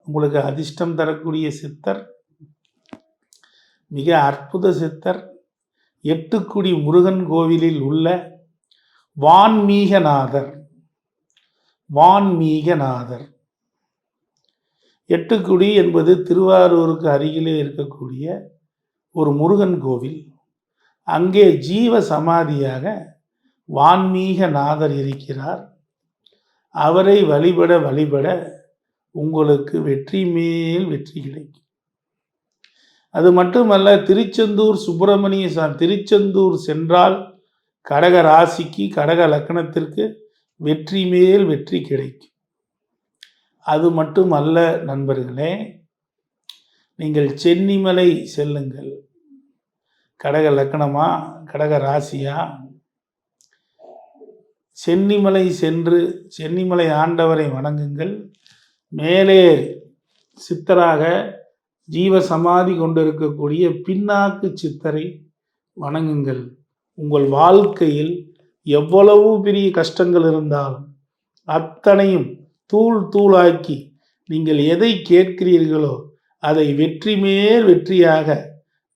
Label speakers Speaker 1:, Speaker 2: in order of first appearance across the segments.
Speaker 1: உங்களுக்கு அதிர்ஷ்டம் தரக்கூடிய சித்தர், மிக அற்புத சித்தர், எட்டுக்குடி முருகன் கோவிலில் உள்ள வான்மீகநாதர். வான்மீகநாதர் எட்டுக்குடி என்பது திருவாரூருக்கு அருகிலே இருக்கக்கூடிய ஒரு முருகன் கோவில். அங்கே ஜீவ சமாதியாக வான்மீகநாதர் இருக்கிறார். அவரை வழிபட வழிபட உங்களுக்கு வெற்றி மேல் வெற்றி கிடைக்கும். அது மட்டுமல்ல, திருச்செந்தூர் சுப்பிரமணிய சாமி, திருச்செந்தூர் சென்றால் கடக ராசிக்கு, கடக லக்னத்திற்கு வெற்றி மேல் வெற்றி கிடைக்கும். அது மட்டுமல்ல நண்பர்களே, நீங்கள் சென்னிமலை செல்லுங்கள். கடக லக்னமா, கடக ராசியா, சென்னிமலை சென்று சென்னிமலை ஆண்டவரை வணங்குங்கள். மேலே சித்தராக ஜீவசமாதி கொண்டிருக்கக்கூடிய பின்னாக்கு சித்தரை வணங்குங்கள். உங்கள் வாழ்க்கையில் எவ்வளவு பெரிய கஷ்டங்கள் இருந்தாலும் அத்தனையும் தூள் தூளாக்கி நீங்கள் எதை கேட்கிறீர்களோ அதை வெற்றி மேல் வெற்றியாக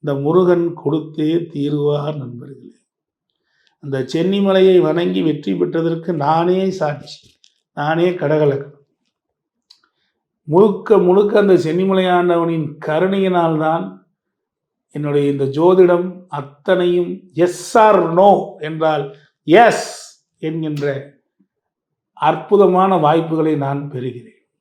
Speaker 1: இந்த முருகன் கொடுத்தே தீருவார். நண்பர்களே, அந்த சென்னிமலையை வணங்கி வெற்றி பெற்றதற்கு நானே சாட்சி. நானே கடகலக்கணம். முழுக்க முழுக்க அந்த சென்னிமலை ஆண்டவனின் கருணையினால்தான் என்னுடைய இந்த ஜோதிடம் அத்தனையும் எஸ் ஆர் நோ என்றால் எஸ் என்கின்ற அற்புதமான வாய்ப்புகளை நான் பெறுகிறேன்.